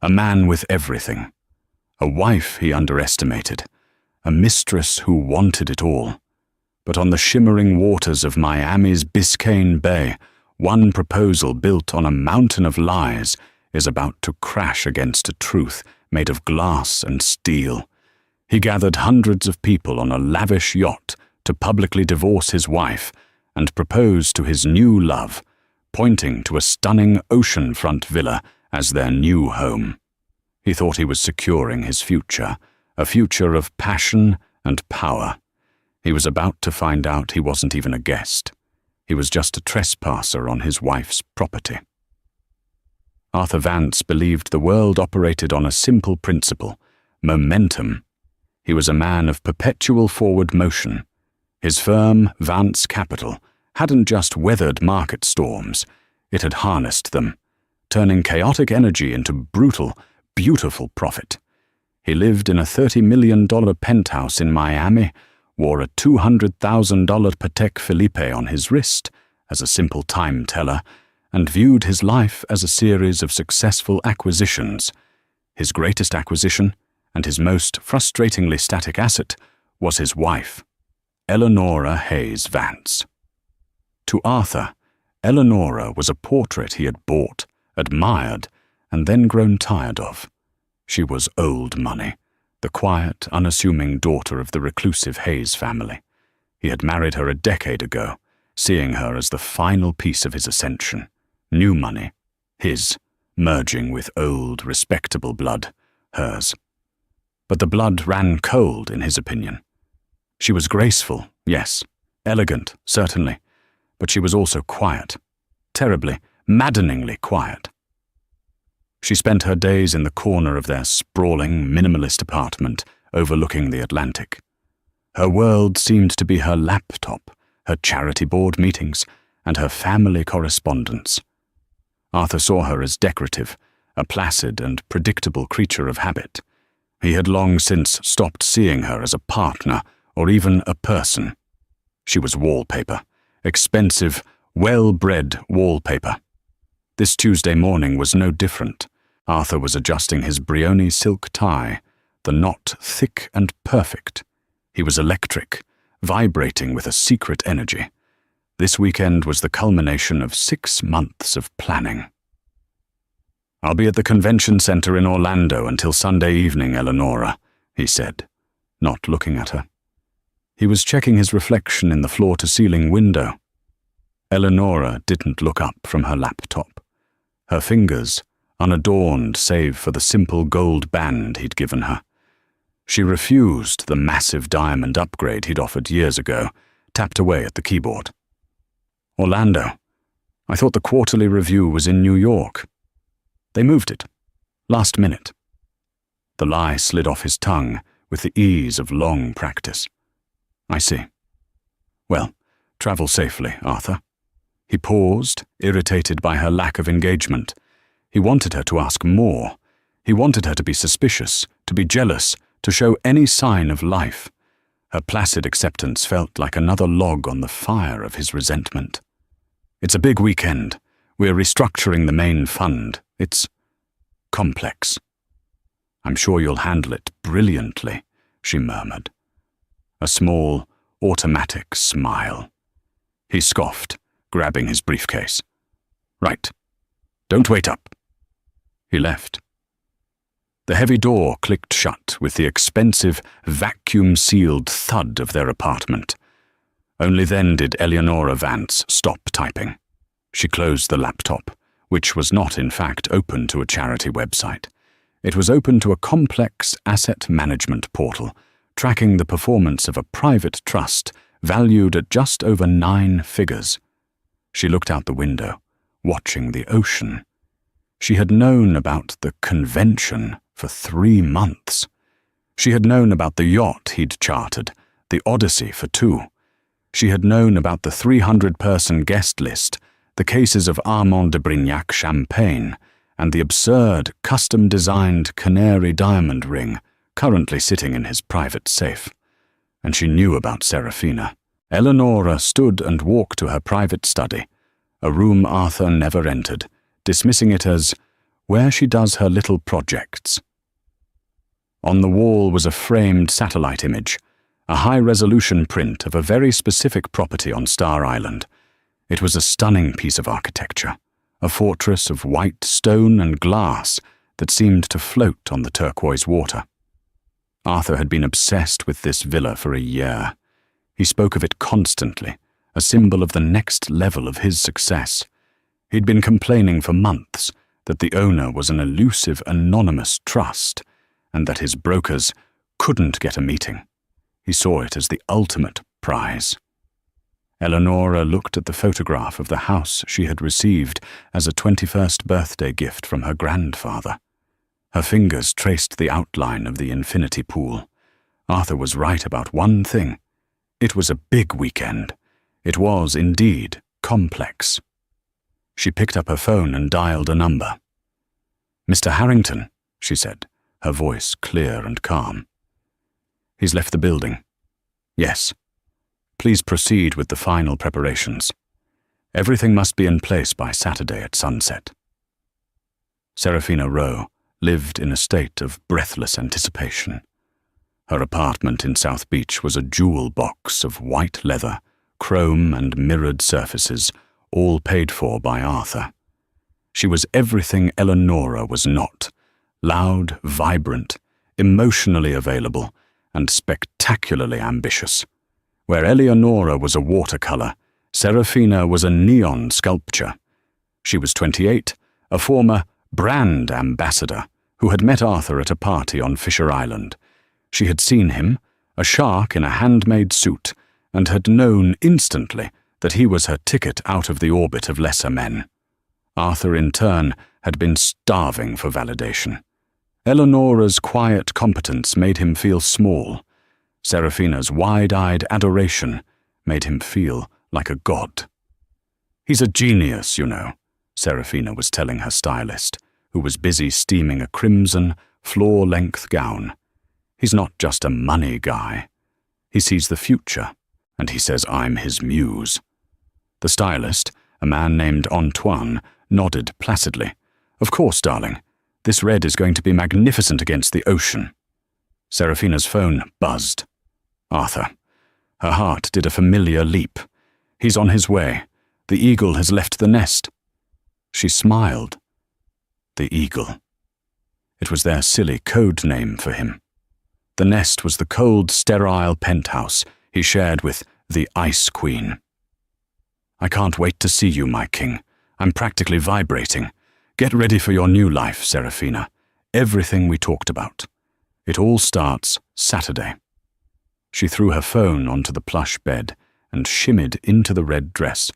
A man with everything. A wife he underestimated. A mistress who wanted it all. But on the shimmering waters of Miami's Biscayne Bay, one proposal built on a mountain of lies is about to crash against a truth made of glass and steel. He gathered hundreds of people on a lavish yacht to publicly divorce his wife and propose to his new love, pointing to a stunning oceanfront villa as their new home. He thought he was securing his future, a future of passion and power. He was about to find out he wasn't even a guest. He was just a trespasser on his wife's property. Arthur Vance believed the world operated on a simple principle: momentum. He was a man of perpetual forward motion. His firm, Vance Capital, hadn't just weathered market storms, it had harnessed them, turning chaotic energy into brutal, beautiful profit. He lived in a $30 million penthouse in Miami, wore a $200,000 Patek Philippe on his wrist as a simple time teller, and viewed his life as a series of successful acquisitions. His greatest acquisition, and his most frustratingly static asset, was his wife, Eleanora Hayes Vance. To Arthur, Eleanora was a portrait he had bought, admired, and then grown tired of. She was old money, the quiet, unassuming daughter of the reclusive Hayes family. He had married her a decade ago, seeing her as the final piece of his ascension. New money, his, merging with old, respectable blood, hers. But the blood ran cold, in his opinion. She was graceful, yes, elegant, certainly, but she was also quiet, terribly, maddeningly quiet. She spent her days in the corner of their sprawling, minimalist apartment overlooking the Atlantic. Her world seemed to be her laptop, her charity board meetings, and her family correspondence. Arthur saw her as decorative, a placid and predictable creature of habit. He had long since stopped seeing her as a partner or even a person. She was wallpaper, expensive, well-bred wallpaper. This Tuesday morning was no different. Arthur was adjusting his Brioni silk tie, the knot thick and perfect. He was electric, vibrating with a secret energy. This weekend was the culmination of 6 months of planning. "I'll be at the convention center in Orlando until Sunday evening, Eleanora," he said, not looking at her. He was checking his reflection in the floor-to-ceiling window. Eleanora didn't look up from her laptop. Her fingers, unadorned save for the simple gold band he'd given her. She refused the massive diamond upgrade he'd offered years ago, tapped away at the keyboard. "Orlando. I thought the quarterly review was in New York." "They moved it. Last minute." The lie slid off his tongue with the ease of long practice. "I see. Well, travel safely, Arthur." He paused, irritated by her lack of engagement. He wanted her to ask more. He wanted her to be suspicious, to be jealous, to show any sign of life. Her placid acceptance felt like another log on the fire of his resentment. "It's a big weekend. We're restructuring the main fund. It's complex." "I'm sure you'll handle it brilliantly," she murmured. A small, automatic smile. He scoffed, grabbing his briefcase. "Right. Don't wait up." He left. The heavy door clicked shut with the expensive, vacuum-sealed thud of their apartment. Only then did Eleanora Vance stop typing. She closed the laptop, which was not in fact open to a charity website. It was open to a complex asset management portal, tracking the performance of a private trust valued at just over 9 figures. She looked out the window, watching the ocean. She had known about the convention for 3 months. She had known about the yacht he'd chartered, the Odyssey for 2. She had known about the 300-person guest list, the cases of Armand de Brignac champagne, and the absurd, custom-designed canary diamond ring currently sitting in his private safe. And she knew about Serafina. Eleanora stood and walked to her private study, a room Arthur never entered, dismissing it as, where she does her little projects. On the wall was a framed satellite image, a high-resolution print of a very specific property on Star Island. It was a stunning piece of architecture, a fortress of white stone and glass that seemed to float on the turquoise water. Arthur had been obsessed with this villa for a year. He spoke of it constantly, a symbol of the next level of his success. He'd been complaining for months that the owner was an elusive, anonymous trust, and that his brokers couldn't get a meeting. He saw it as the ultimate prize. Eleonora looked at the photograph of the house she had received as a 21st birthday gift from her grandfather. Her fingers traced the outline of the infinity pool. Arthur was right about one thing. It was a big weekend. It was, indeed, complex. She picked up her phone and dialed a number. "Mr. Harrington," she said, her voice clear and calm. "He's left the building." "Yes. Please proceed with the final preparations. Everything must be in place by Saturday at sunset." Serafina Rowe lived in a state of breathless anticipation. Her apartment in South Beach was a jewel box of white leather, chrome and mirrored surfaces, all paid for by Arthur. She was everything Eleonora was not: loud, vibrant, emotionally available, and spectacularly ambitious. Where Eleonora was a watercolor, Serafina was a neon sculpture. She was 28, a former brand ambassador who had met Arthur at a party on Fisher Island. She had seen him, a shark in a handmade suit, and had known instantly that he was her ticket out of the orbit of lesser men. Arthur, in turn, had been starving for validation. Eleonora's quiet competence made him feel small. Serafina's wide-eyed adoration made him feel like a god. "He's a genius, you know," Serafina was telling her stylist, who was busy steaming a crimson, floor-length gown. "He's not just a money guy. He sees the future, and he says I'm his muse." The stylist, a man named Antoine, nodded placidly. "Of course, darling. This red is going to be magnificent against the ocean." Serafina's phone buzzed. Arthur. Her heart did a familiar leap. He's on his way. The eagle has left the nest. She smiled. The eagle. It was their silly code name for him. The nest was the cold, sterile penthouse he shared with the Ice Queen. "I can't wait to see you, my king. I'm practically vibrating. Get ready for your new life, Serafina. Everything we talked about. It all starts Saturday." She threw her phone onto the plush bed and shimmied into the red dress.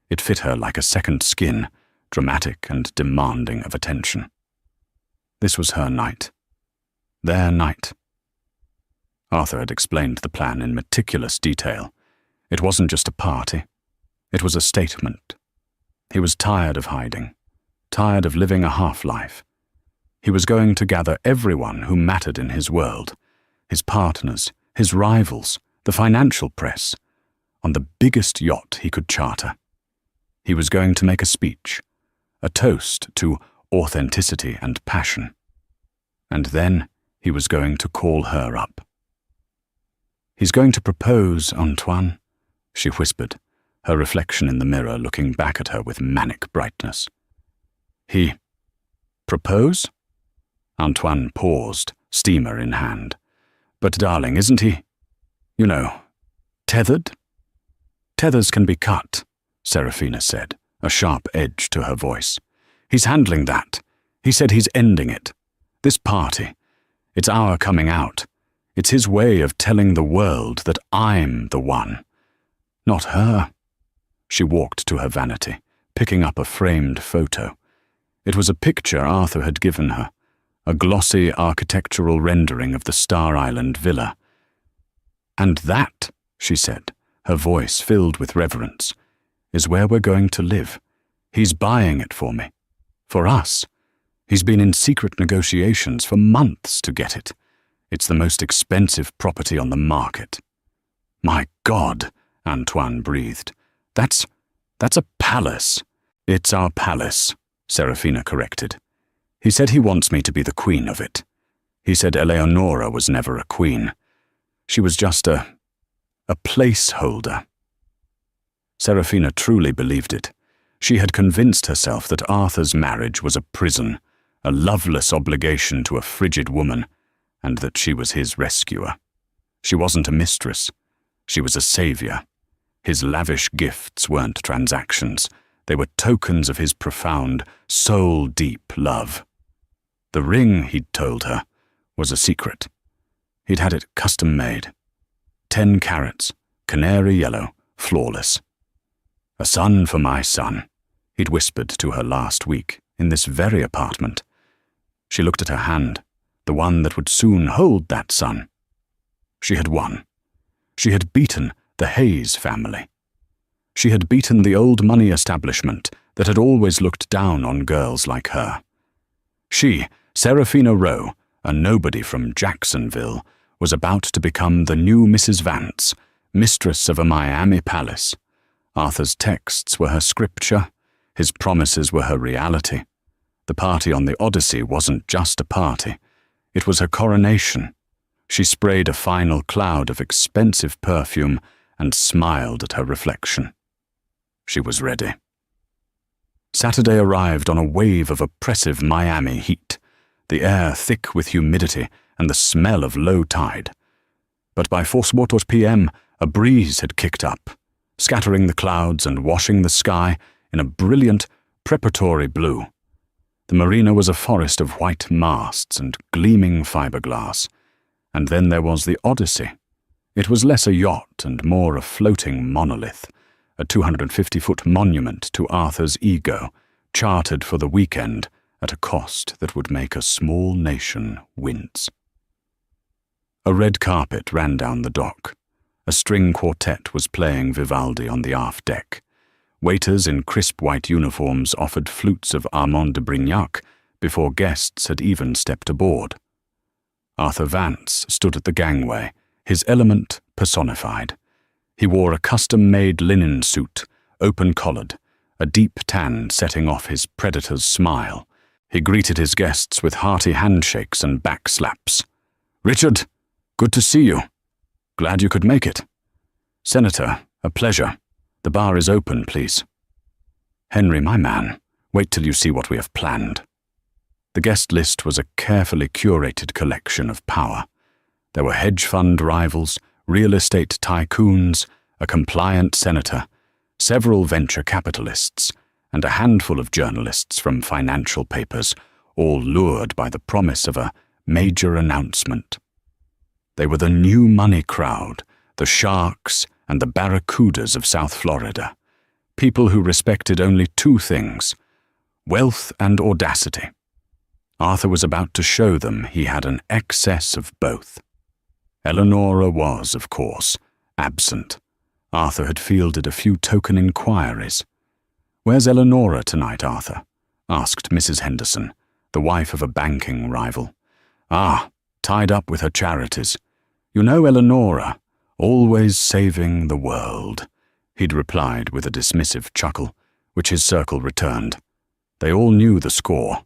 It fit her like a second skin, dramatic and demanding of attention. This was her night. Their night. Arthur had explained the plan in meticulous detail. It wasn't just a party. It was a statement. He was tired of hiding, tired of living a half-life. He was going to gather everyone who mattered in his world, his partners, his rivals, the financial press, on the biggest yacht he could charter. He was going to make a speech, a toast to authenticity and passion. And then he was going to call her up. "He's going to propose, Antoine," she whispered, her reflection in the mirror looking back at her with manic brightness. "He propose?" Antoine paused, steamer in hand. "But darling, isn't he, tethered?" "Tethers can be cut," Serafina said, a sharp edge to her voice. "He's handling that. He said he's ending it. This party. It's our coming out. It's his way of telling the world that I'm the one. Not her." She walked to her vanity, picking up a framed photo. It was a picture Arthur had given her, a glossy architectural rendering of the Star Island villa. "And that," she said, her voice filled with reverence, "is where we're going to live. He's buying it for me. For us. He's been in secret negotiations for months to get it. It's the most expensive property on the market." "My God," Antoine breathed. That's a palace." "It's our palace," Serafina corrected. He said he wants me to be the queen of it. He said Eleonora was never a queen. She was just a placeholder. Serafina truly believed it. She had convinced herself that Arthur's marriage was a prison, a loveless obligation to a frigid woman, and that she was his rescuer. She wasn't a mistress. She was a savior. His lavish gifts weren't transactions. They were tokens of his profound, soul-deep love. The ring, he'd told her, was a secret. He'd had it custom-made. 10 carats, canary yellow, flawless. A son for my son, he'd whispered to her last week, in this very apartment. She looked at her hand, the one that would soon hold that son. She had won. She had beaten the Hayes family. She had beaten the old money establishment that had always looked down on girls like her. She, Serafina Rowe, a nobody from Jacksonville, was about to become the new Mrs. Vance, mistress of a Miami palace. Arthur's texts were her scripture. His promises were her reality. The party on the Odyssey wasn't just a party. It was her coronation. She sprayed a final cloud of expensive perfume and smiled at her reflection. She was ready. Saturday arrived on a wave of oppressive Miami heat, the air thick with humidity and the smell of low tide. But by 4 p.m., a breeze had kicked up, scattering the clouds and washing the sky in a brilliant, preparatory blue. The marina was a forest of white masts and gleaming fiberglass. And then there was the Odyssey. It was less a yacht and more a floating monolith, a 250-foot monument to Arthur's ego, chartered for the weekend at a cost that would make a small nation wince. A red carpet ran down the dock. A string quartet was playing Vivaldi on the aft deck. Waiters in crisp white uniforms offered flutes of Armand de Brignac before guests had even stepped aboard. Arthur Vance stood at the gangway, his element personified. He wore a custom-made linen suit, open-collared, a deep tan setting off his predator's smile. He greeted his guests with hearty handshakes and backslaps. "Richard, good to see you. Glad you could make it. Senator, a pleasure. The bar is open, please. Henry, my man, wait till you see what we have planned." The guest list was a carefully curated collection of power. There were hedge fund rivals, real estate tycoons, a compliant senator, several venture capitalists, and a handful of journalists from financial papers, all lured by the promise of a major announcement. They were the new money crowd, the sharks and the barracudas of South Florida, people who respected only 2 things, wealth and audacity. Arthur was about to show them he had an excess of both. Eleonora was, of course, absent. Arthur had fielded a few token inquiries. "Where's Eleonora tonight, Arthur?" asked Mrs. Henderson, the wife of a banking rival. "Ah, tied up with her charities. You know Eleonora, always saving the world," he'd replied with a dismissive chuckle, which his circle returned. They all knew the score.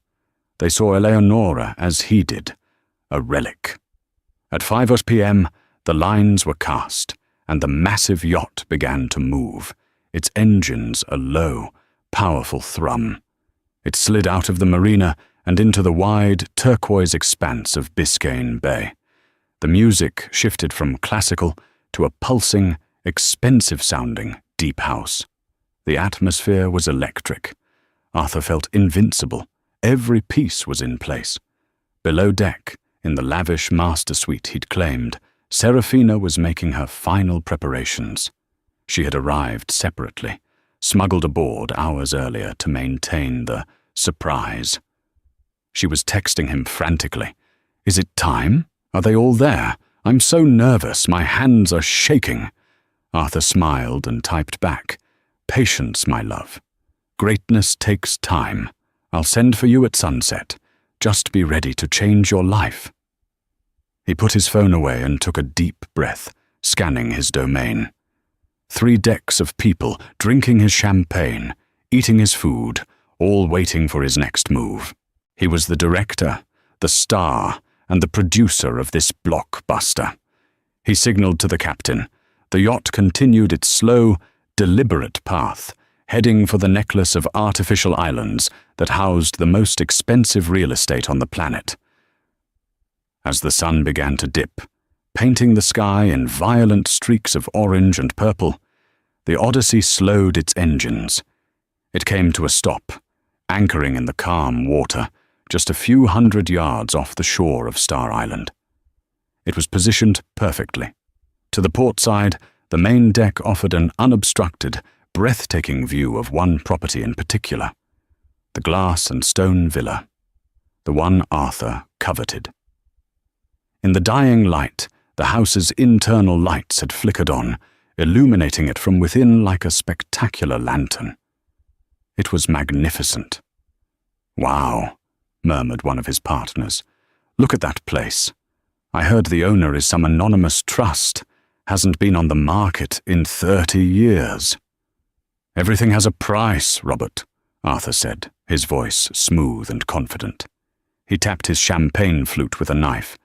They saw Eleonora as he did, a relic. At 5 p.m., the lines were cast, and the massive yacht began to move, its engines a low, powerful thrum. It slid out of the marina and into the wide, turquoise expanse of Biscayne Bay. The music shifted from classical to a pulsing, expensive-sounding deep house. The atmosphere was electric. Arthur felt invincible. Every piece was in place. Below deck, in the lavish master suite he'd claimed, Serafina was making her final preparations. She had arrived separately, smuggled aboard hours earlier to maintain the surprise. She was texting him frantically. "Is it time? Are they all there? I'm so nervous, my hands are shaking." Arthur smiled and typed back, "Patience, my love. Greatness takes time. I'll send for you at sunset. Just be ready to change your life." He put his phone away and took a deep breath, scanning his domain. 3 decks of people drinking his champagne, eating his food, all waiting for his next move. He was the director, the star, and the producer of this blockbuster. He signaled to the captain. The yacht continued its slow, deliberate path, heading for the necklace of artificial islands that housed the most expensive real estate on the planet. As the sun began to dip, painting the sky in violent streaks of orange and purple, the Odyssey slowed its engines. It came to a stop, anchoring in the calm water, just a few hundred yards off the shore of Star Island. It was positioned perfectly. To the port side, the main deck offered an unobstructed, breathtaking view of one property in particular, the glass and stone villa, the one Arthur coveted. In the dying light, the house's internal lights had flickered on, illuminating it from within like a spectacular lantern. It was magnificent. "Wow," murmured one of his partners. "Look at that place. I heard the owner is some anonymous trust, hasn't been on the market in 30 years. "Everything has a price, Robert," Arthur said, his voice smooth and confident. He tapped his champagne flute with a knife.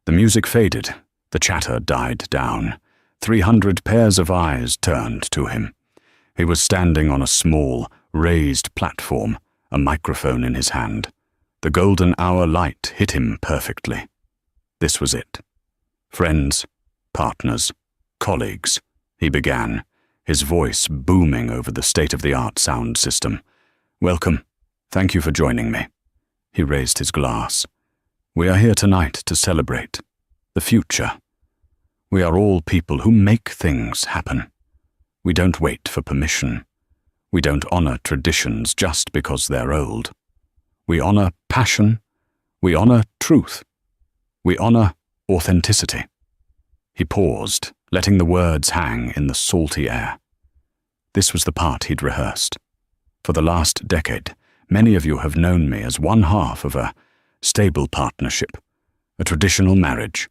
The music faded, the chatter died down. 300 pairs of eyes turned to him. He was standing on a small, raised platform, a microphone in his hand. The golden hour light hit him perfectly. This was it. "Friends, partners, colleagues," he began, his voice booming over the state-of-the-art sound system. "Welcome. Thank you for joining me." He raised his glass. "We are here tonight to celebrate the future. We are all people who make things happen. We don't wait for permission. We don't honor traditions just because they're old. We honor passion. We honor truth. We honor authenticity." He paused, letting the words hang in the salty air. This was the part he'd rehearsed. "For the last decade, many of you have known me as one half of a stable partnership, a traditional marriage.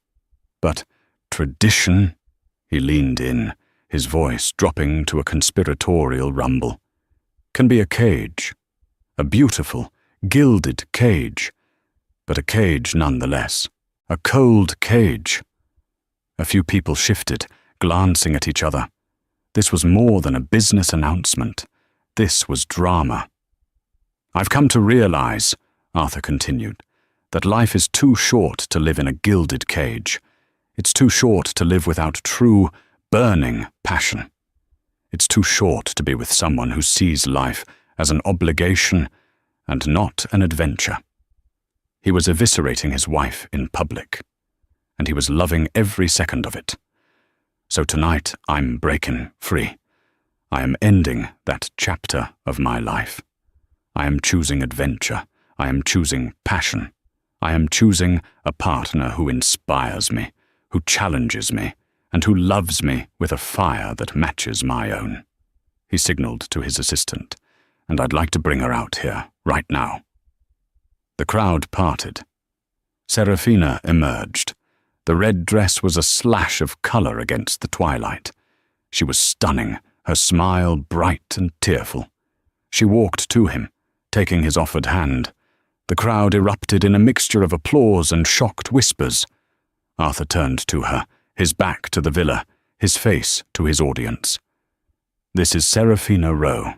But tradition," he leaned in, his voice dropping to a conspiratorial rumble, "can be a cage, a beautiful, gilded cage, but a cage nonetheless, a cold cage." A few people shifted, glancing at each other. This was more than a business announcement. This was drama. "I've come to realize," Arthur continued, "that life is too short to live in a gilded cage. It's too short to live without true, burning passion. It's too short to be with someone who sees life as an obligation and not an adventure." He was eviscerating his wife in public, and he was loving every second of it. "So tonight I'm breaking free. I am ending that chapter of my life. I am choosing adventure. I am choosing passion. I am choosing a partner who inspires me, who challenges me, and who loves me with a fire that matches my own." He signaled to his assistant, "And I'd like to bring her out here, right now." The crowd parted. Serafina emerged. The red dress was a slash of color against the twilight. She was stunning, her smile bright and tearful. She walked to him, taking his offered hand. The crowd erupted in a mixture of applause and shocked whispers. Arthur turned to her, his back to the villa, his face to his audience. "This is Serafina Rowe.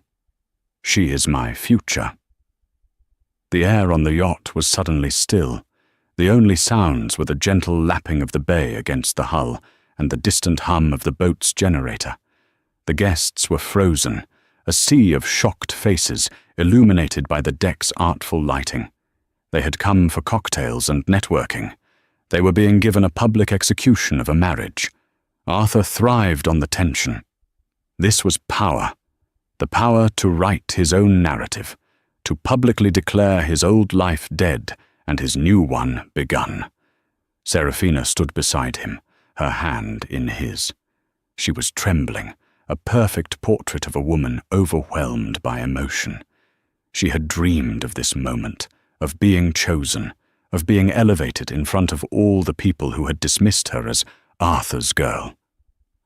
She is my future." The air on the yacht was suddenly still. The only sounds were the gentle lapping of the bay against the hull and the distant hum of the boat's generator. The guests were frozen, a sea of shocked faces illuminated by the deck's artful lighting. They had come for cocktails and networking. They were being given a public execution of a marriage. Arthur thrived on the tension. This was power, the power to write his own narrative, to publicly declare his old life dead and his new one begun. Serafina stood beside him, her hand in his. She was trembling, a perfect portrait of a woman overwhelmed by emotion. She had dreamed of this moment, of being chosen, of being elevated in front of all the people who had dismissed her as Arthur's girl.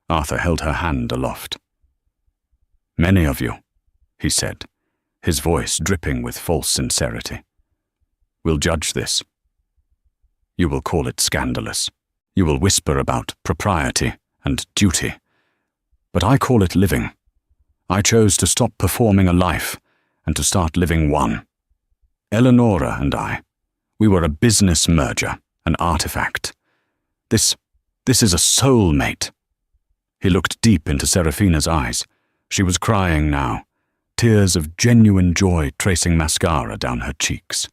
Arthur held her hand aloft. "Many of you," he said, his voice dripping with false sincerity. will judge this. You will call it scandalous. You will whisper about propriety and duty. But I call it living. I chose to stop performing a life and to start living one. Eleonora and I, we were a business merger, an artifact. This is a soulmate. He looked deep into Serafina's eyes. She was crying now, tears of genuine joy tracing mascara down her cheeks.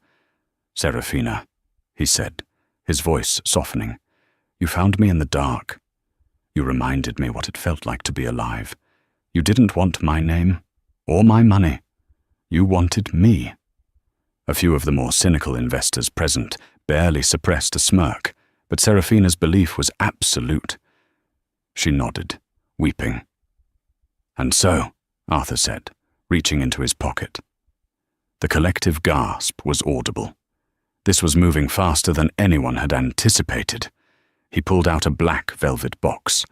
Serafina, he said, his voice softening, you found me in the dark. You reminded me what it felt like to be alive. You didn't want my name or my money. You wanted me. A few of the more cynical investors present barely suppressed a smirk, but Serafina's belief was absolute. She nodded, weeping. And so, Arthur said, reaching into his pocket. The collective gasp was audible. This was moving faster than anyone had anticipated. He pulled out a black velvet box.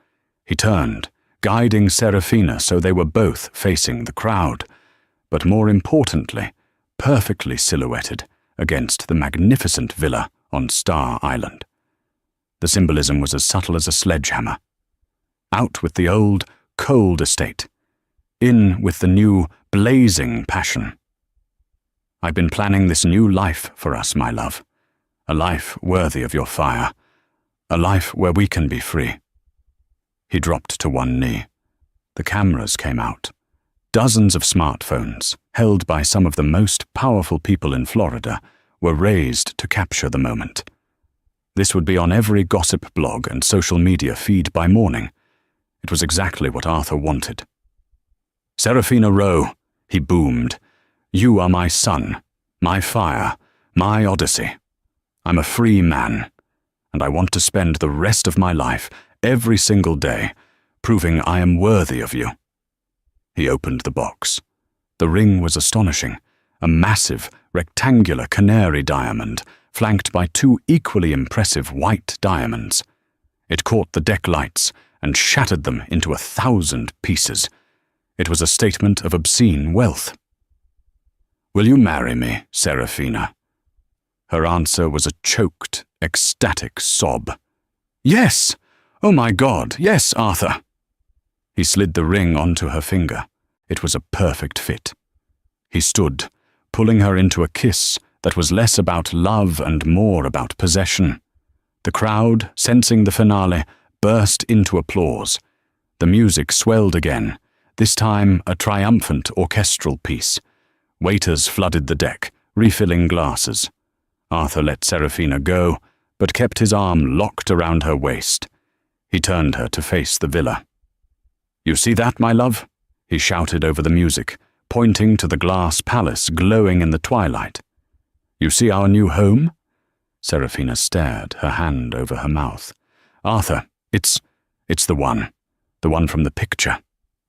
He turned, guiding Serafina so they were both facing the crowd, but more importantly, perfectly silhouetted against the magnificent villa on Star Island. The symbolism was as subtle as a sledgehammer. Out with the old, cold estate. In with the new, blazing passion. I've been planning this new life for us, my love. A life worthy of your fire. A life where we can be free. He dropped to one knee. The cameras came out. Dozens of smartphones, held by some of the most powerful people in Florida, were raised to capture the moment. This would be on every gossip blog and social media feed by morning. It was exactly what Arthur wanted. Serafina Rowe, he boomed, you are my sun, my fire, my odyssey. I'm a free man, and I want to spend the rest of my life, every single day, proving I am worthy of you. He opened the box. The ring was astonishing, a massive, rectangular canary diamond, flanked by two equally impressive white diamonds. It caught the deck lights and shattered them into 1,000 pieces. It was a statement of obscene wealth. Will you marry me, Serafina? Her answer was a choked, ecstatic sob. Yes! Oh my God, yes, Arthur! He slid the ring onto her finger. It was a perfect fit. He stood, pulling her into a kiss that was less about love and more about possession. The crowd, sensing the finale, burst into applause. The music swelled again, this time a triumphant orchestral piece. Waiters flooded the deck, refilling glasses. Arthur let Serafina go, but kept his arm locked around her waist. He turned her to face the villa. You see that, my love? He shouted over the music, pointing to the glass palace glowing in the twilight. You see our new home? Serafina stared, her hand over her mouth. Arthur, it's the one from the picture.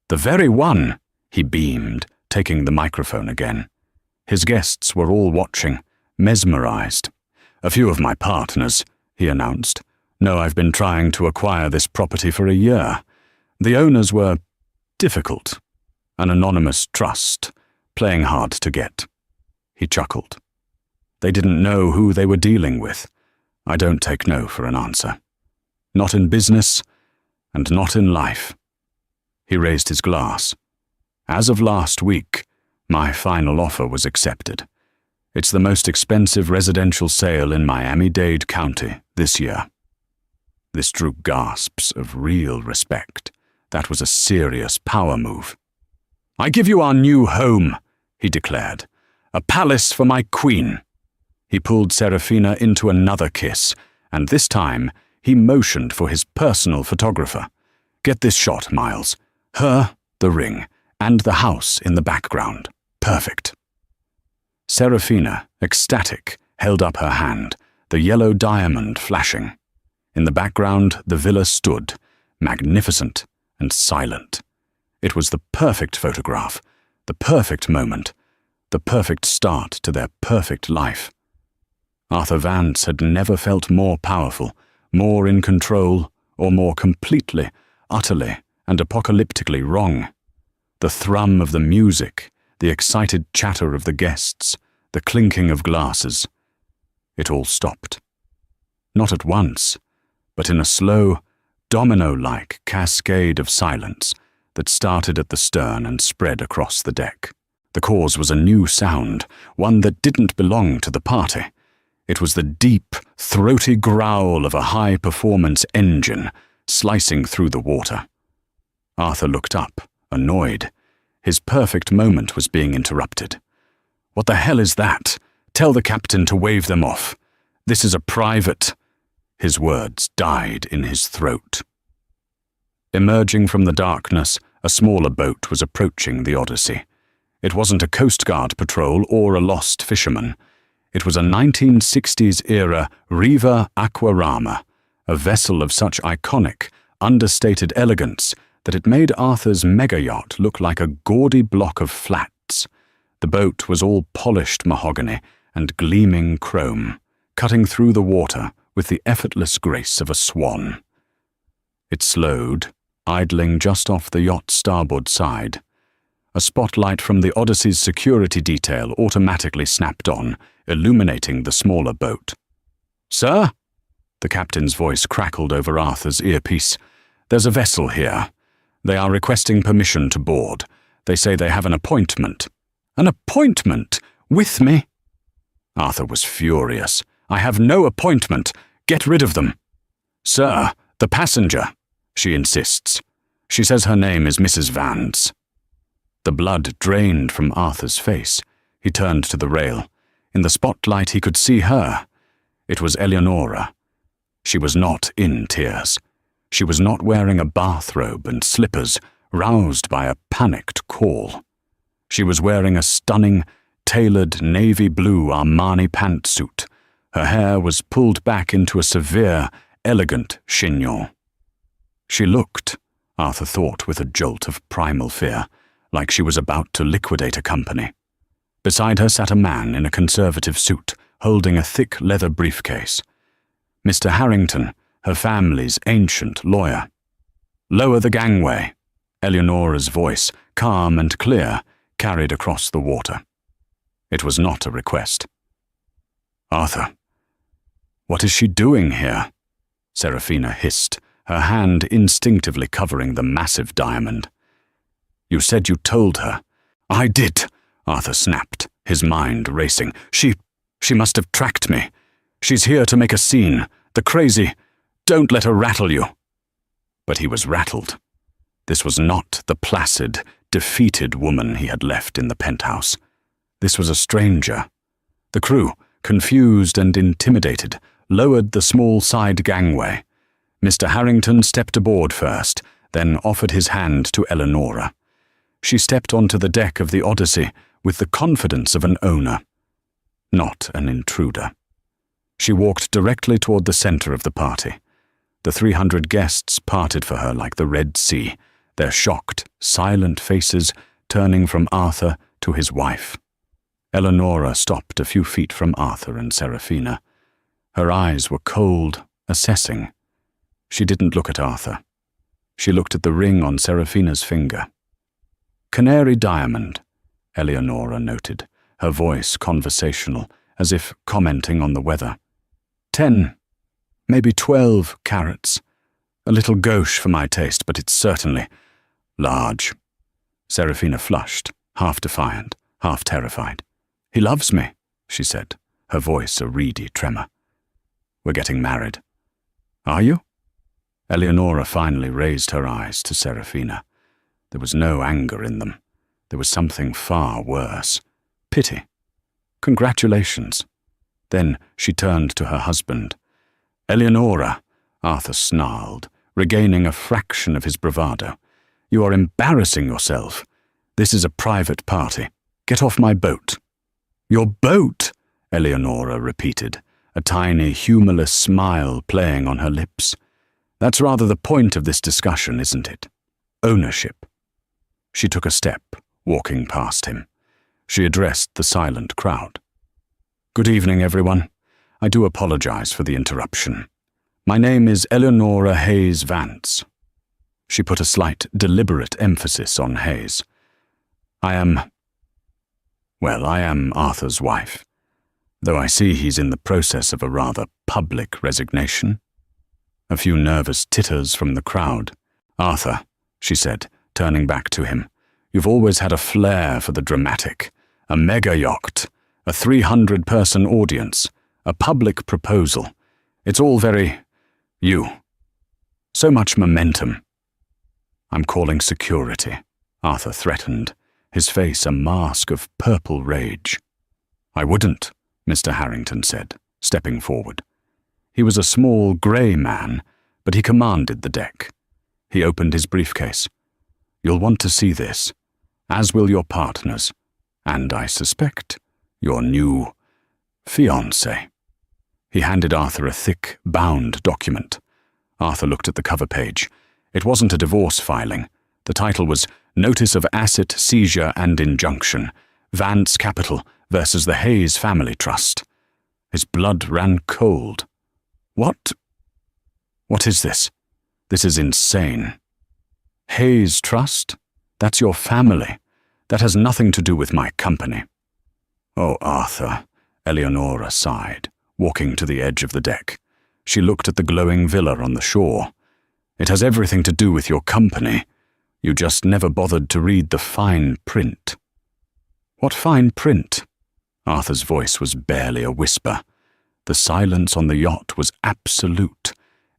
The very one, he beamed, taking the microphone again. His guests were all watching, mesmerized. A few of my partners, he announced, know I've been trying to acquire this property for a year. The owners were difficult. An anonymous trust, playing hard to get. He chuckled. They didn't know who they were dealing with. I don't take no for an answer. Not in business, and not in life. He raised his glass. As of last week, my final offer was accepted. It's the most expensive residential sale in Miami-Dade County this year. This drew gasps of real respect. That was a serious power move. I give you our new home, he declared. A palace for my queen. He pulled Serafina into another kiss, and this time he motioned for his personal photographer. Get this shot, Miles. Her, the ring, and the house in the background. Perfect. Serafina, ecstatic, held up her hand, the yellow diamond flashing. In the background, the villa stood, magnificent and silent. It was the perfect photograph, the perfect moment, the perfect start to their perfect life. Arthur Vance had never felt more powerful, more in control, or more completely, utterly, and apocalyptically wrong. The thrum of the music, the excited chatter of the guests, the clinking of glasses. It all stopped. Not at once, but in a slow, domino-like cascade of silence that started at the stern and spread across the deck. The cause was a new sound, one that didn't belong to the party. It was the deep, throaty growl of a high-performance engine slicing through the water. Arthur looked up, annoyed. His perfect moment was being interrupted. "What the hell is that? Tell the captain to wave them off. This is a private—" His words died in his throat. Emerging from the darkness, a smaller boat was approaching the Odyssey. It wasn't a Coast Guard patrol or a lost fisherman. It was a 1960s-era Riva Aquarama, a vessel of such iconic, understated elegance that it made Arthur's mega-yacht look like a gaudy block of flats. The boat was all polished mahogany and gleaming chrome, cutting through the water with the effortless grace of a swan. It slowed, idling just off the yacht's starboard side. A spotlight from the Odyssey's security detail automatically snapped on, illuminating the smaller boat. "Sir?" The captain's voice crackled over Arthur's earpiece. "There's a vessel here. They are requesting permission to board. They say they have an appointment." "An appointment? With me?" Arthur was furious. "I have no appointment. Get rid of them." "Sir, the passenger," she insists. "She says her name is Mrs. Vance." The blood drained from Arthur's face. He turned to the rail. In the spotlight he could see her. It was Eleonora. She was not in tears. She was not wearing a bathrobe and slippers, roused by a panicked call. She was wearing a stunning, tailored navy blue Armani pantsuit. Her hair was pulled back into a severe, elegant chignon. She looked, Arthur thought with a jolt of primal fear, like she was about to liquidate a company. Beside her sat a man in a conservative suit, holding a thick leather briefcase. Mr. Harrington, her family's ancient lawyer. "Lower the gangway," Eleonora's voice, calm and clear, carried across the water. It was not a request. "Arthur, what is she doing here?" Serafina hissed, her hand instinctively covering the massive diamond. "You said you told her." "I did," Arthur snapped, his mind racing. She must have tracked me. She's here to make a scene. The crazy. Don't let her rattle you." But he was rattled. This was not the placid, defeated woman he had left in the penthouse. This was a stranger. The crew, confused and intimidated, lowered the small side gangway. Mr. Harrington stepped aboard first, then offered his hand to Eleonora. She stepped onto the deck of the Odyssey with the confidence of an owner, not an intruder. She walked directly toward the center of the party. The 300 guests parted for her like the Red Sea, their shocked, silent faces turning from Arthur to his wife. Eleonora stopped a few feet from Arthur and Serafina. Her eyes were cold, assessing. She didn't look at Arthur. She looked at the ring on Serafina's finger. "Canary diamond," Eleonora noted, her voice conversational, as if commenting on the weather. 10, maybe 12 carats. A little gauche for my taste, but it's certainly large." Serafina flushed, half defiant, half terrified. "He loves me," she said, her voice a reedy tremor. "We're getting married." "Are you?" Eleonora finally raised her eyes to Serafina. There was no anger in them. There was something far worse. Pity. "Congratulations." Then she turned to her husband. "Eleonora," Arthur snarled, regaining a fraction of his bravado. "You are embarrassing yourself. This is a private party. Get off my boat." "Your boat?" Eleonora repeated, a tiny, humorless smile playing on her lips. "That's rather the point of this discussion, isn't it? Ownership." She took a step, walking past him. She addressed the silent crowd. "Good evening, everyone. I do apologize for the interruption. My name is Eleonora Hayes Vance." She put a slight, deliberate emphasis on Hayes. I am Arthur's wife. though I see he's in the process of a rather public resignation. A few nervous titters from the crowd. Arthur, she said, turning back to him, you've always had a flair for the dramatic. A mega yacht, a 300-person audience, a public proposal. It's all very you. So much momentum. I'm calling security, Arthur threatened, his face a mask of purple rage. I wouldn't, Mr. Harrington said, stepping forward. He was a small, grey man, but he commanded the deck. He opened his briefcase. You'll want to see this, as will your partners, and I suspect your new fiancé. He handed Arthur a thick, bound document. Arthur looked at the cover page. It wasn't a divorce filing. The title was Notice of Asset Seizure and Injunction, Vance Capital versus the Hayes Family Trust. His blood ran cold. What is this? This is insane. Hayes Trust? That's your family. That has nothing to do with my company. Oh, Arthur, Eleonora sighed, walking to the edge of the deck. She looked at the glowing villa on the shore. It has everything to do with your company. You just never bothered to read the fine print. What fine print? Arthur's voice was barely a whisper. The silence on the yacht was absolute.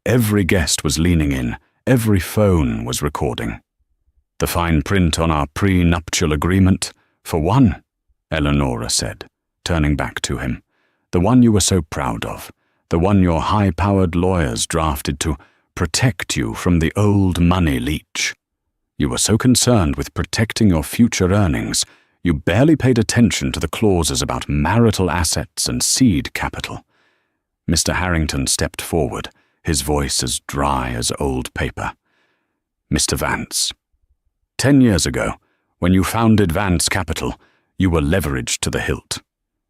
Every guest was leaning in. Every phone was recording. The fine print on our pre-nuptial agreement, for one, Eleonora said, turning back to him. The one you were so proud of. The one your high-powered lawyers drafted to protect you from the old money leech. You were so concerned with protecting your future earnings, you barely paid attention to the clauses about marital assets and seed capital. Mr. Harrington stepped forward, his voice as dry as old paper. Mr. Vance, 10 years ago, when you founded Vance Capital, you were leveraged to the hilt.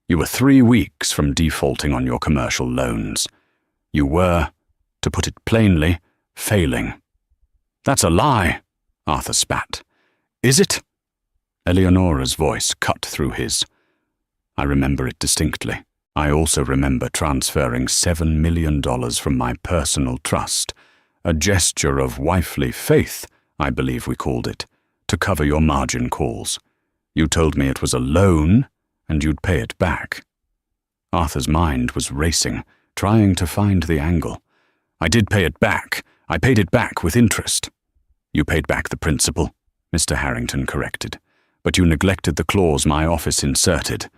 You were 3 weeks from defaulting on your commercial loans. You were, to put it plainly, failing. That's a lie, Arthur spat. Is it? Eleonora's voice cut through his. I remember it distinctly. I also remember transferring $7 million from my personal trust, a gesture of wifely faith, I believe we called it, to cover your margin calls. You told me it was a loan, and you'd pay it back. Arthur's mind was racing, trying to find the angle. I did pay it back. I paid it back with interest. You paid back the principal, Mr. Harrington corrected, but you neglected the clause my office inserted,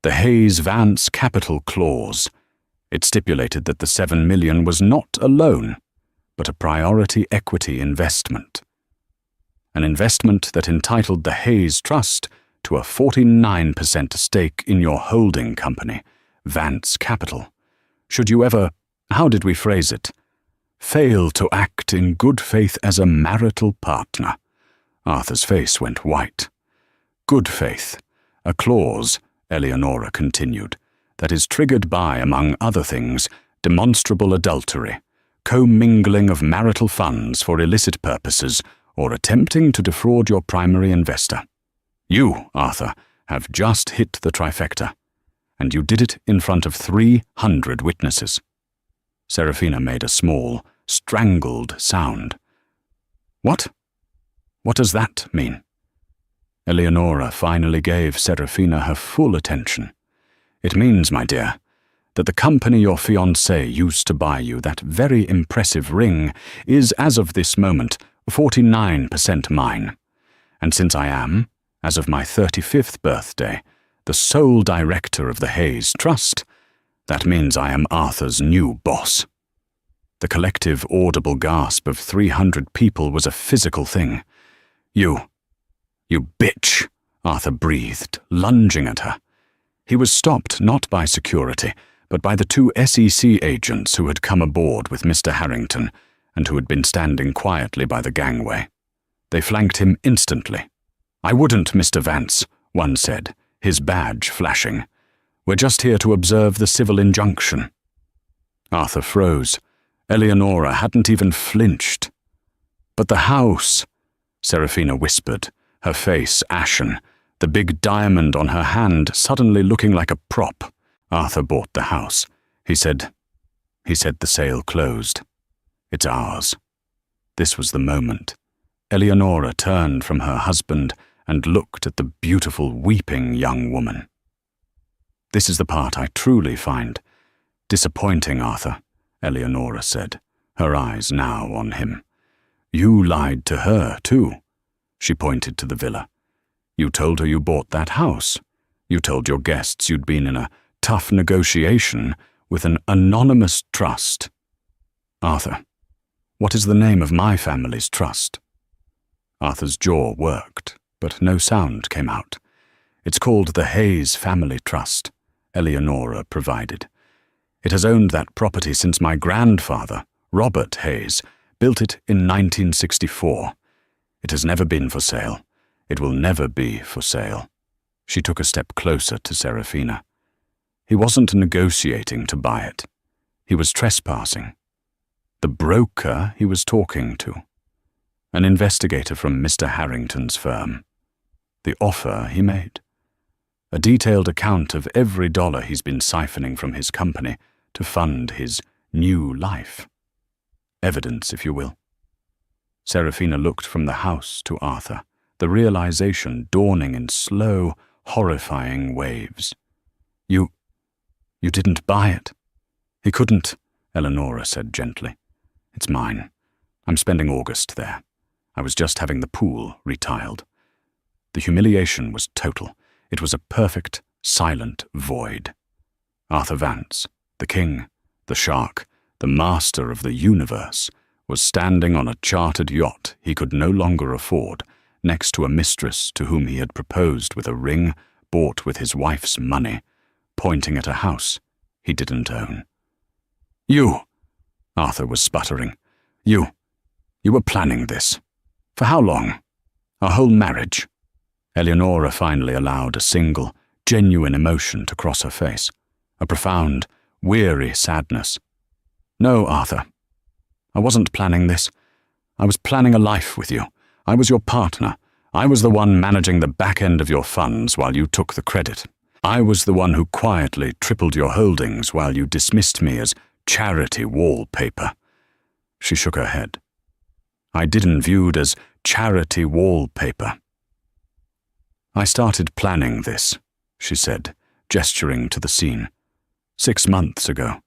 the Hayes-Vance Capital Clause. It stipulated that the $7 million was not a loan, but a priority equity investment. An investment that entitled the Hayes Trust to a 49% stake in your holding company, Vance Capital. Should you ever, how did we phrase it, fail to act in good faith as a marital partner. Arthur's face went white. Good faith, a clause, Eleonora continued, that is triggered by, among other things, demonstrable adultery, commingling of marital funds for illicit purposes, or attempting to defraud your primary investor. You, Arthur, have just hit the trifecta, and you did it in front of 300 witnesses. Serafina made a small, strangled sound. What? What does that mean? Eleonora finally gave Serafina her full attention. It means, my dear, that the company your fiancé used to buy you that very impressive ring is, as of this moment, 49% mine. And since I am, as of my 35th birthday, the sole director of the Hayes Trust, that means I am Arthur's new boss. The collective audible gasp of 300 people was a physical thing. You bitch, Arthur breathed, lunging at her. He was stopped not by security, but by the 2 SEC agents who had come aboard with Mr. Harrington and who had been standing quietly by the gangway. They flanked him instantly. I wouldn't, Mr. Vance, one said, his badge flashing. We're just here to observe the civil injunction. Arthur froze. Eleonora hadn't even flinched. But the house, Serafina whispered, her face ashen, the big diamond on her hand suddenly looking like a prop. Arthur bought the house. He said the sale closed. It's ours. This was the moment. Eleonora turned from her husband and looked at the beautiful, weeping young woman. This is the part I truly find disappointing, Arthur, Eleonora said, her eyes now on him. You lied to her, too. She pointed to the villa. You told her you bought that house. You told your guests you'd been in a tough negotiation with an anonymous trust. Arthur, what is the name of my family's trust? Arthur's jaw worked, but no sound came out. It's called the Hayes Family Trust, Eleonora provided. It has owned that property since my grandfather, Robert Hayes, built it in 1964. It has never been for sale. It will never be for sale. She took a step closer to Serafina. He wasn't negotiating to buy it. He was trespassing. The broker he was talking to. An investigator from Mr. Harrington's firm. The offer he made. A detailed account of every dollar he's been siphoning from his company to fund his new life. Evidence, if you will. Serafina looked from the house to Arthur, the realization dawning in slow, horrifying waves. You didn't buy it. He couldn't, Eleonora said gently. It's mine. I'm spending August there. I was just having the pool retiled. The humiliation was total. It was a perfect, silent void. Arthur Vance, the king, the shark, the master of the universe, was standing on a chartered yacht he could no longer afford, next to a mistress to whom he had proposed with a ring bought with his wife's money, pointing at a house he didn't own. You, Arthur was sputtering. You were planning this. For how long? Our whole marriage? Eleonora finally allowed a single, genuine emotion to cross her face, a profound, weary sadness. No, Arthur. I wasn't planning this. I was planning a life with you. I was your partner. I was the one managing the back end of your funds while you took the credit. I was the one who quietly tripled your holdings while you dismissed me as charity wallpaper. She shook her head. I didn't viewed as charity wallpaper. I started planning this, she said, gesturing to the scene, 6 months ago.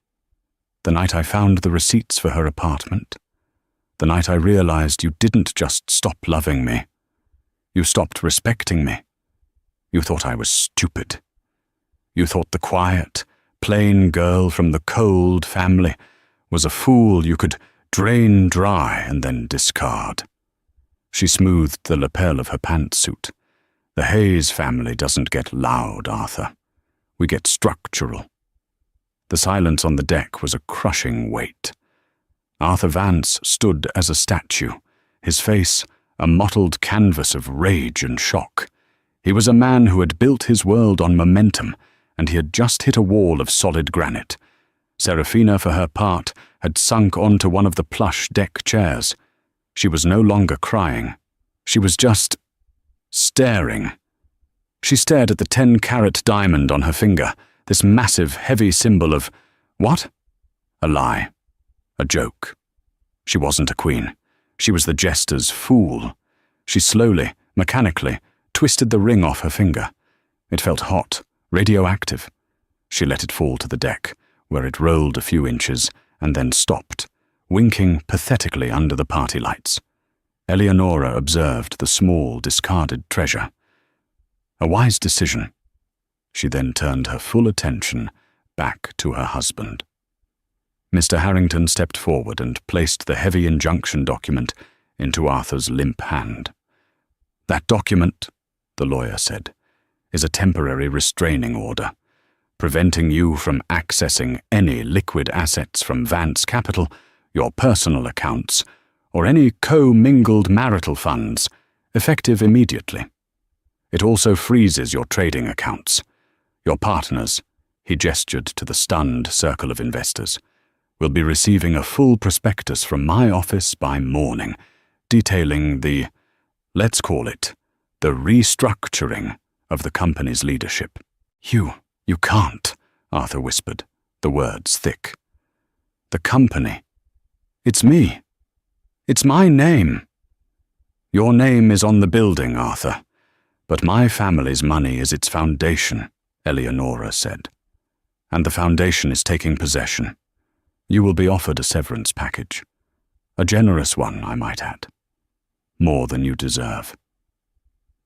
The night I found the receipts for her apartment. The night I realized you didn't just stop loving me. You stopped respecting me. You thought I was stupid. You thought the quiet, plain girl from the cold family was a fool you could drain dry and then discard. She smoothed the lapel of her pantsuit. The Hayes family doesn't get loud, Arthur. We get structural. The silence on the deck was a crushing weight. Arthur Vance stood as a statue, his face a mottled canvas of rage and shock. He was a man who had built his world on momentum, and he had just hit a wall of solid granite. Serafina, for her part, had sunk onto one of the plush deck chairs. She was no longer crying. She was just staring. She stared at the 10-carat diamond on her finger, this massive, heavy symbol of what? A lie. A joke. She wasn't a queen. She was the jester's fool. She slowly, mechanically, twisted the ring off her finger. It felt hot, radioactive. She let it fall to the deck, where it rolled a few inches and then stopped, winking pathetically under the party lights. Eleonora observed the small, discarded treasure. A wise decision. She then turned her full attention back to her husband. Mr. Harrington stepped forward and placed the heavy injunction document into Arthur's limp hand. That document, the lawyer said, is a temporary restraining order, preventing you from accessing any liquid assets from Vance Capital, your personal accounts, or any co-mingled marital funds, effective immediately. It also freezes your trading accounts. Your partners, he gestured to the stunned circle of investors, will be receiving a full prospectus from my office by morning, detailing the, let's call it, the restructuring of the company's leadership. You can't, Arthur whispered, the words thick. The company. It's me. It's my name. Your name is on the building, Arthur, but my family's money is its foundation, Eleonora said. And the foundation is taking possession. You will be offered a severance package. A generous one, I might add. More than you deserve.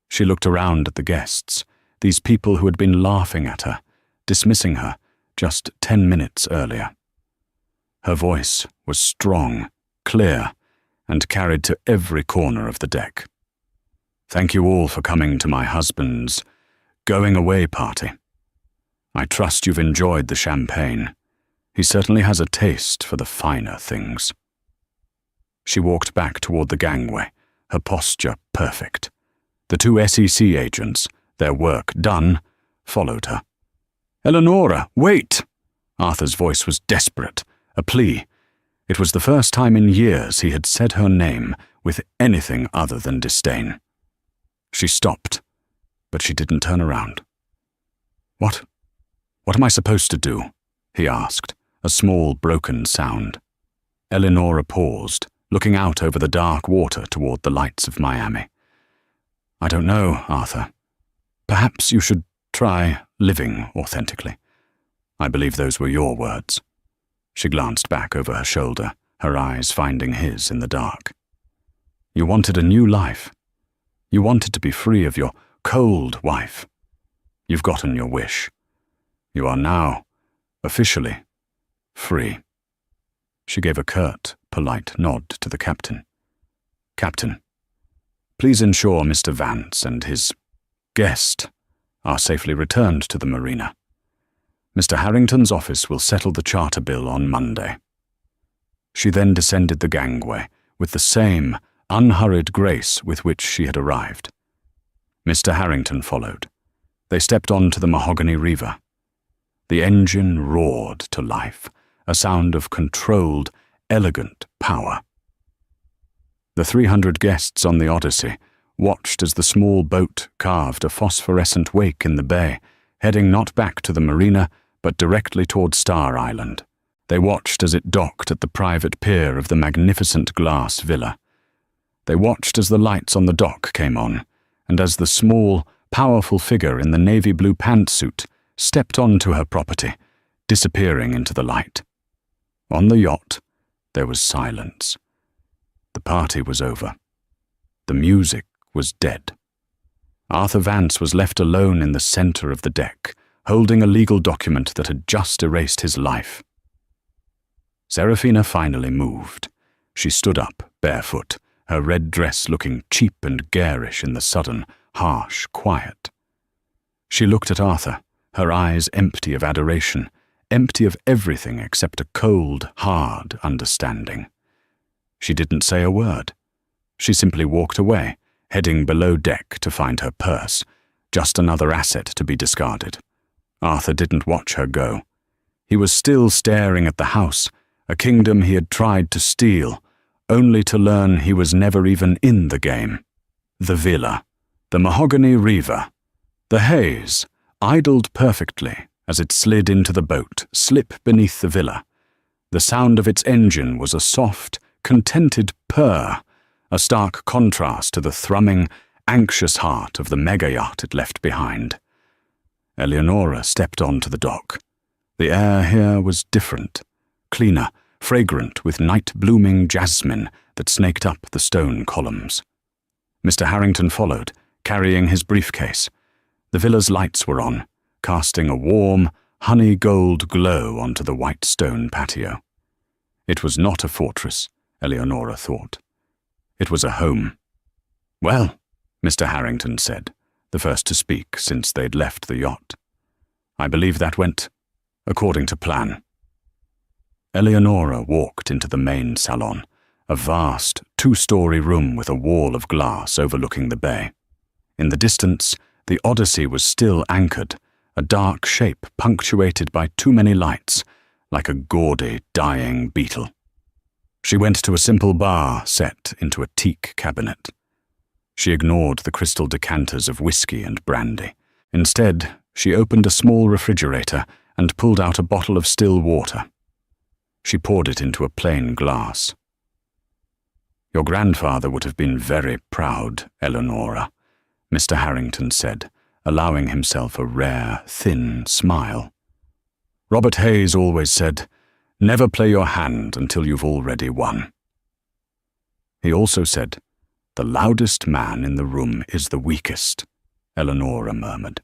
She looked around at the guests, these people who had been laughing at her, dismissing her just 10 minutes earlier. Her voice was strong, clear, and carried to every corner of the deck. Thank you all for coming to my husband's going-away party. I trust you've enjoyed the champagne. He certainly has a taste for the finer things. She walked back toward the gangway, her posture perfect. The 2 SEC agents, their work done, followed her. Eleonora, wait! Arthur's voice was desperate, a plea. It was the first time in years he had said her name with anything other than disdain. She stopped, but she didn't turn around. What am I supposed to do? He asked, a small broken sound. Eleonora paused, looking out over the dark water toward the lights of Miami. I don't know, Arthur. Perhaps you should try living authentically. I believe those were your words. She glanced back over her shoulder, her eyes finding his in the dark. You wanted a new life. You wanted to be free of your cold wife. You've gotten your wish. You are now, officially, free. She gave a curt, polite nod to the captain. Captain, please ensure Mr. Vance and his guest are safely returned to the marina. Mr. Harrington's office will settle the charter bill on Monday. She then descended the gangway with the same unhurried grace with which she had arrived. Mr. Harrington followed. They stepped onto the mahogany reaver. The engine roared to life, a sound of controlled, elegant power. The 300 guests on the Odyssey watched as the small boat carved a phosphorescent wake in the bay, heading not back to the marina, but directly toward Star Island. They watched as it docked at the private pier of the magnificent glass villa. They watched as the lights on the dock came on, and as the small, powerful figure in the navy blue pantsuit stepped onto her property, disappearing into the light. On the yacht, there was silence. The party was over. The music was dead. Arthur Vance was left alone in the center of the deck, holding a legal document that had just erased his life. Serafina finally moved. She stood up, barefoot, her red dress looking cheap and garish in the sudden, harsh quiet. She looked at Arthur, her eyes empty of adoration, empty of everything except a cold, hard understanding. She didn't say a word. She simply walked away, heading below deck to find her purse, just another asset to be discarded. Arthur didn't watch her go. He was still staring at the house, a kingdom he had tried to steal, only to learn he was never even in the game. The villa, the mahogany reaver, the haze, idled perfectly as it slid into the boat, slip beneath the villa. The sound of its engine was a soft, contented purr, a stark contrast to the thrumming, anxious heart of the mega-yacht it left behind. Eleonora stepped onto the dock. The air here was different, cleaner, fragrant with night-blooming jasmine that snaked up the stone columns. Mr. Harrington followed, carrying his briefcase. The villa's lights were on, casting a warm, honey-gold glow onto the white stone patio. It was not a fortress, Eleonora thought. It was a home. Well, Mr. Harrington said, the first to speak since they'd left the yacht. I believe that went according to plan. Eleonora walked into the main salon, a vast, 2-story room with a wall of glass overlooking the bay. In the distance, the Odyssey was still anchored, a dark shape punctuated by too many lights, like a gaudy, dying beetle. She went to a simple bar set into a teak cabinet. She ignored the crystal decanters of whiskey and brandy. Instead, she opened a small refrigerator and pulled out a bottle of still water. She poured it into a plain glass. "Your grandfather would have been very proud, Eleonora," Mr. Harrington said, allowing himself a rare, thin smile. "Robert Hayes always said, 'Never play your hand until you've already won.' He also said, 'The loudest man in the room is the weakest,'" Eleonora murmured,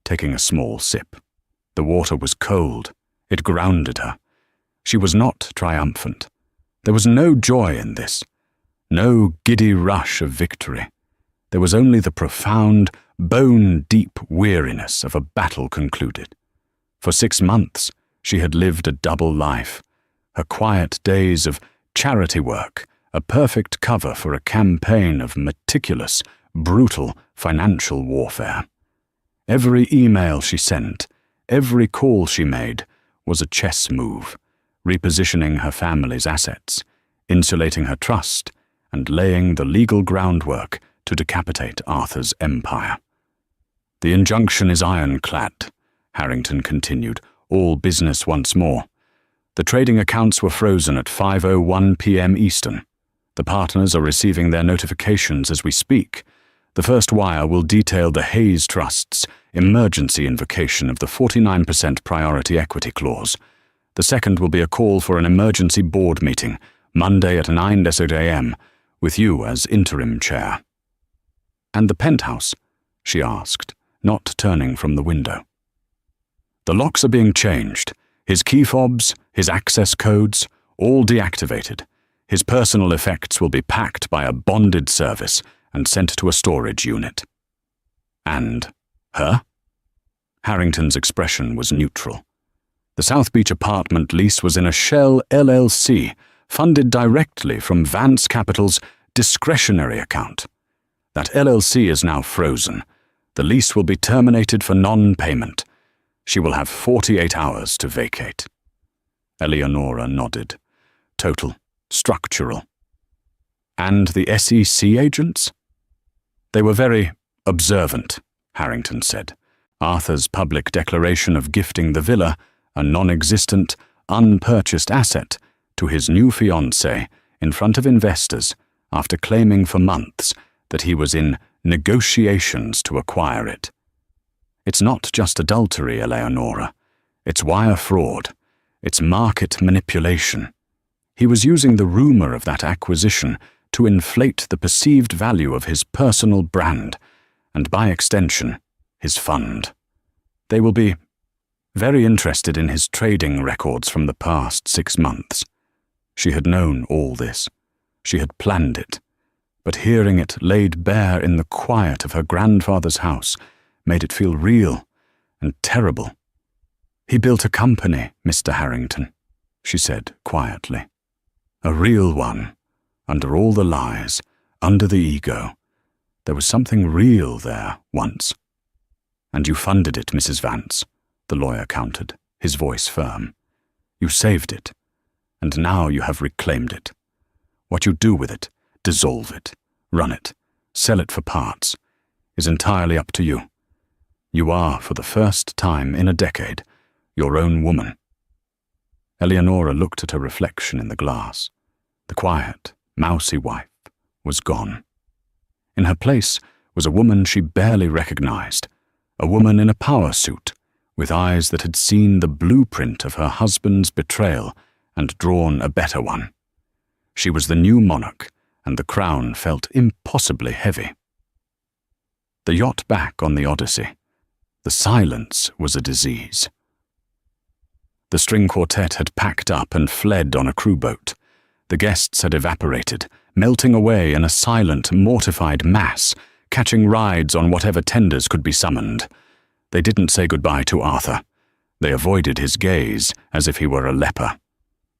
taking a small sip. The water was cold. It grounded her. She was not triumphant. There was no joy in this, no giddy rush of victory. There was only the profound, bone-deep weariness of a battle concluded. For 6 months, she had lived a double life. Her quiet days of charity work, a perfect cover for a campaign of meticulous, brutal financial warfare. Every email she sent, every call she made, was a chess move, repositioning her family's assets, insulating her trust, and laying the legal groundwork to decapitate Arthur's empire. "The injunction is ironclad," Harrington continued, all business once more. "The trading accounts were frozen at 5:01 p.m. Eastern. The partners are receiving their notifications as we speak. The first wire will detail the Hayes Trust's emergency invocation of the 49% priority equity clause. The second will be a call for an emergency board meeting, Monday at 9 a.m., with you as interim chair." "And the penthouse?" she asked, not turning from the window. "The locks are being changed. His key fobs, his access codes, all deactivated. His personal effects will be packed by a bonded service and sent to a storage unit." "And her?" Harrington's expression was neutral. The South Beach apartment lease was in a shell LLC, funded directly from Vance Capital's discretionary account. That LLC is now frozen. The lease will be terminated for non-payment. She will have 48 hours to vacate. Eleonora nodded. "Total, structural." "And the SEC agents?" "They were very observant," Harrington said. "Arthur's public declaration of gifting the villa, a non-existent, unpurchased asset, to his new fiancée in front of investors after claiming for months that he was in negotiations to acquire it. It's not just adultery, Eleonora. It's wire fraud. It's market manipulation. He was using the rumor of that acquisition to inflate the perceived value of his personal brand, and by extension, his fund. They will be very interested in his trading records from the past 6 months. She had known all this. She had planned it. But hearing it laid bare in the quiet of her grandfather's house made it feel real and terrible. "He built a company, Mr. Harrington," she said quietly. "A real one, under all the lies, under the ego. There was something real there once." "And you funded it, Mrs. Vance," the lawyer countered, his voice firm. "You saved it, and now you have reclaimed it. What you do with it, dissolve it, run it, sell it for parts, is entirely up to you. You are, for the first time in a decade, your own woman." Eleonora looked at her reflection in the glass. The quiet, mousy wife was gone. In her place was a woman she barely recognized, a woman in a power suit, with eyes that had seen the blueprint of her husband's betrayal and drawn a better one. She was the new monarch, and the crown felt impossibly heavy. The yacht back on the Odyssey. The silence was a disease. The string quartet had packed up and fled on a crew boat. The guests had evaporated, melting away in a silent, mortified mass, catching rides on whatever tenders could be summoned. They didn't say goodbye to Arthur. They avoided his gaze as if he were a leper.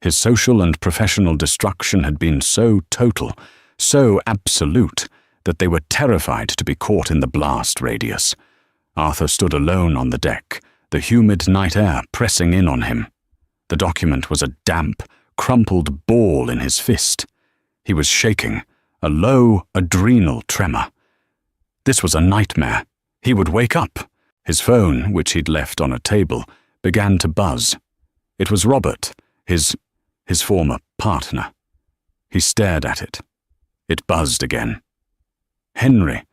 His social and professional destruction had been so total, so absolute, that they were terrified to be caught in the blast radius. Arthur stood alone on the deck, the humid night air pressing in on him. The document was a damp, crumpled ball in his fist. He was shaking, a low, adrenal tremor. This was a nightmare. He would wake up. His phone, which he'd left on a table, began to buzz. It was Robert, his former partner. He stared at it. It buzzed again. Henry,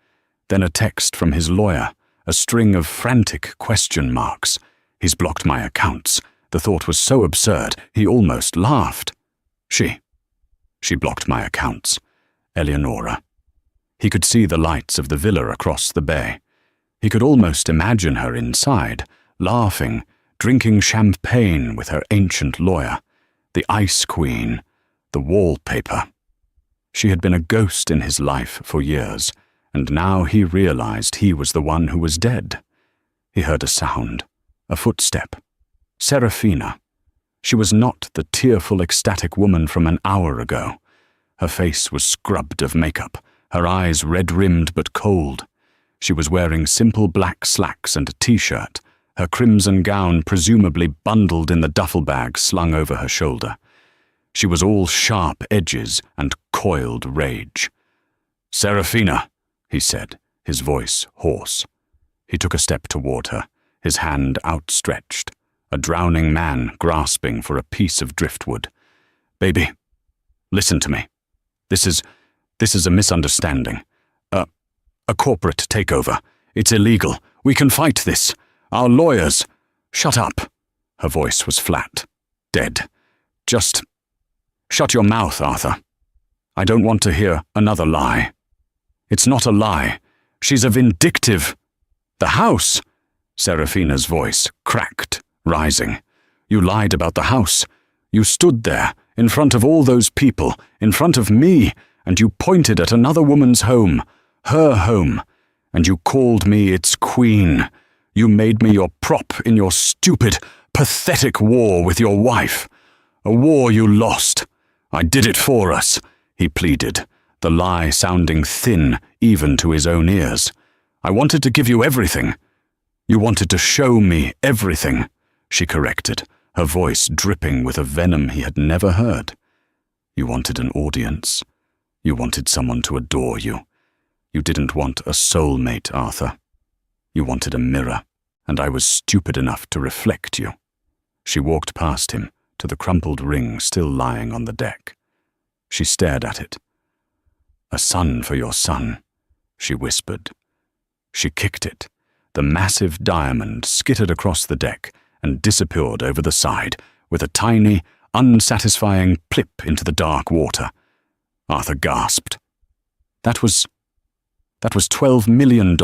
then a text from his lawyer, a string of frantic question marks. He's blocked my accounts. The thought was so absurd, he almost laughed. She blocked my accounts. Eleonora. He could see the lights of the villa across the bay. He could almost imagine her inside, laughing, drinking champagne with her ancient lawyer, the Ice Queen, the wallpaper. She had been a ghost in his life for years, and now he realized he was the one who was dead. He heard a sound, a footstep. Serafina. She was not the tearful, ecstatic woman from an hour ago. Her face was scrubbed of makeup, her eyes red-rimmed but cold. She was wearing simple black slacks and a t-shirt, her crimson gown presumably bundled in the duffel bag slung over her shoulder. She was all sharp edges and coiled rage. "Serafina," he said, his voice hoarse. He took a step toward her, his hand outstretched, a drowning man grasping for a piece of driftwood. "Baby, listen to me. This is a misunderstanding. A corporate takeover. It's illegal. We can fight this. Our lawyers—" "Shut up." Her voice was flat, dead. "Just shut your mouth, Arthur. I don't want to hear another lie." "It's not a lie. She's a vindictive—" "The house!" Serafina's voice cracked, rising. "You lied about the house. You stood there, in front of all those people, in front of me, and you pointed at another woman's home, her home, and you called me its queen. You made me your prop in your stupid, pathetic war with your wife. A war you lost. I did it for us," he pleaded, the lie sounding thin even to his own ears. "I wanted to give you everything. You wanted to show me everything," she corrected, her voice dripping with a venom he had never heard. "You wanted an audience. You wanted someone to adore you. You didn't want a soulmate, Arthur. You wanted a mirror, and I was stupid enough to reflect you." She walked past him to the crumpled ring still lying on the deck. She stared at it. "A son for your son," she whispered. She kicked it. The massive diamond skittered across the deck and disappeared over the side with a tiny, unsatisfying plip into the dark water. Arthur gasped. That was $12 million.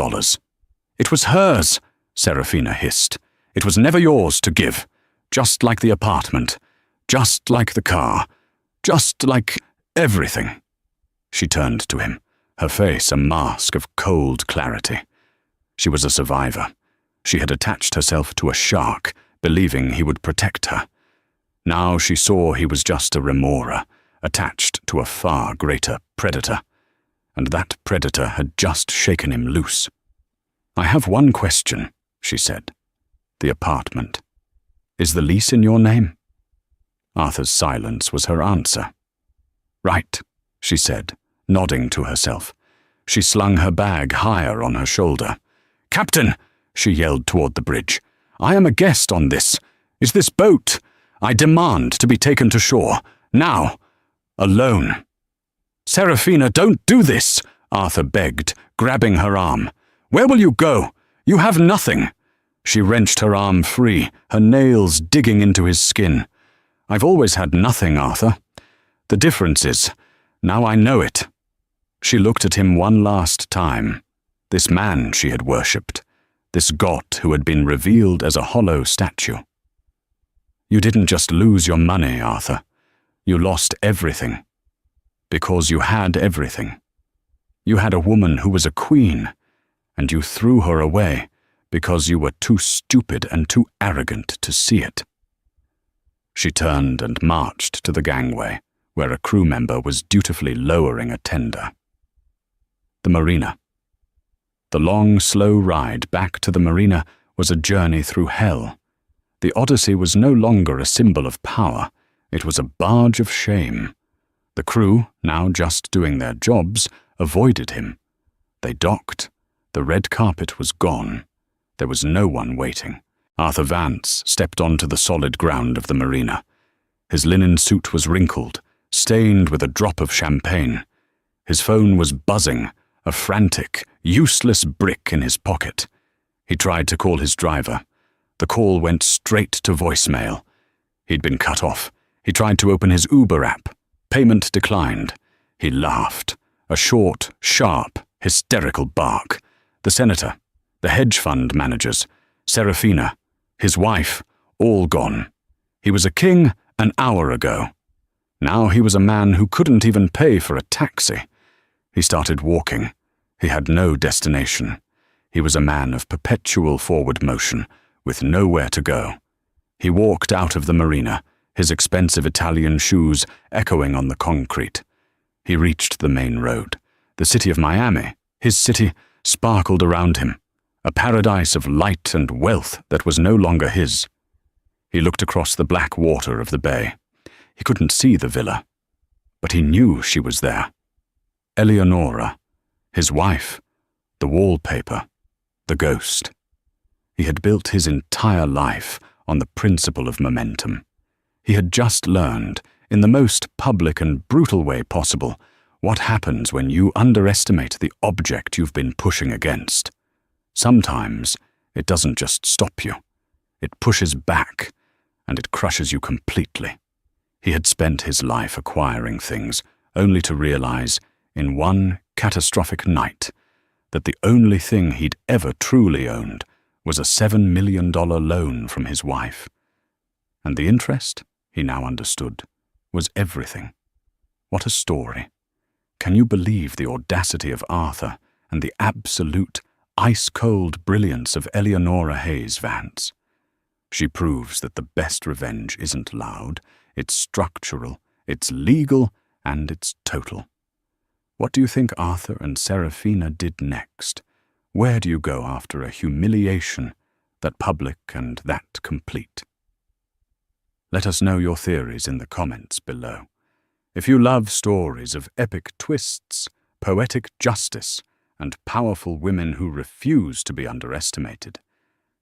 "It was hers," Serafina hissed. "It was never yours to give. Just like the apartment. Just like the car. Just like everything." She turned to him, her face a mask of cold clarity. She was a survivor. She had attached herself to a shark, believing he would protect her. Now she saw he was just a remora, attached to a far greater predator. And that predator had just shaken him loose. "I have one question," she said. "The apartment. Is the lease in your name?" Arthur's silence was her answer. "Right," she said, nodding to herself. She slung her bag higher on her shoulder. "Captain," she yelled toward the bridge, "I am a guest on this. Is this boat? I demand to be taken to shore. Now. Alone." "Serafina, don't do this," Arthur begged, grabbing her arm. "Where will you go? You have nothing." She wrenched her arm free, her nails digging into his skin. "I've always had nothing, Arthur. The difference is, now I know it." She looked at him one last time. This man she had worshipped, this god who had been revealed as a hollow statue. "You didn't just lose your money, Arthur. You lost everything. Because you had everything. You had a woman who was a queen, and you threw her away because you were too stupid and too arrogant to see it." She turned and marched to the gangway, where a crew member was dutifully lowering a tender. The marina. The long, slow ride back to the marina was a journey through hell. The Odyssey was no longer a symbol of power. It was a barge of shame. The crew, now just doing their jobs, avoided him. They docked. The red carpet was gone. There was no one waiting. Arthur Vance stepped onto the solid ground of the marina. His linen suit was wrinkled, stained with a drop of champagne. His phone was buzzing, a frantic, useless brick in his pocket. He tried to call his driver. The call went straight to voicemail. He'd been cut off. He tried to open his Uber app. Payment declined. He laughed. A short, sharp, hysterical bark. The senator, the hedge fund managers, Serafina, his wife, all gone. He was a king an hour ago. Now he was a man who couldn't even pay for a taxi. He started walking. He had no destination. He was a man of perpetual forward motion, with nowhere to go. He walked out of the marina, his expensive Italian shoes echoing on the concrete. He reached the main road. The city of Miami, his city, sparkled around him, a paradise of light and wealth that was no longer his. He looked across the black water of the bay. He couldn't see the villa, but he knew she was there. Eleonora, his wife, the wallpaper, the ghost. He had built his entire life on the principle of momentum. He had just learned, in the most public and brutal way possible, what happens when you underestimate the object you've been pushing against. Sometimes it doesn't just stop you. It pushes back, and it crushes you completely. He had spent his life acquiring things, only to realize, in one catastrophic night, that the only thing he'd ever truly owned was a $7 million loan from his wife. And the interest, he now understood, was everything. What a story. Can you believe the audacity of Arthur and the absolute, ice-cold brilliance of Eleonora Hayes Vance? She proves that the best revenge isn't loud, it's structural, it's legal, and it's total. What do you think Arthur and Serafina did next? Where do you go after a humiliation that public and that complete? Let us know your theories in the comments below. If you love stories of epic twists, poetic justice, and powerful women who refuse to be underestimated,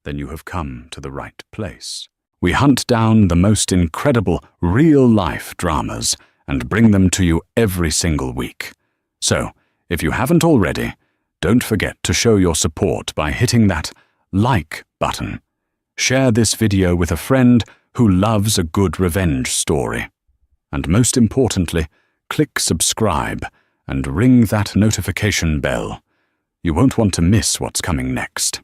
then you have come to the right place. We hunt down the most incredible real-life dramas and bring them to you every single week. So, if you haven't already, don't forget to show your support by hitting that like button. Share this video with a friend who loves a good revenge story. And most importantly, click subscribe and ring that notification bell. You won't want to miss what's coming next.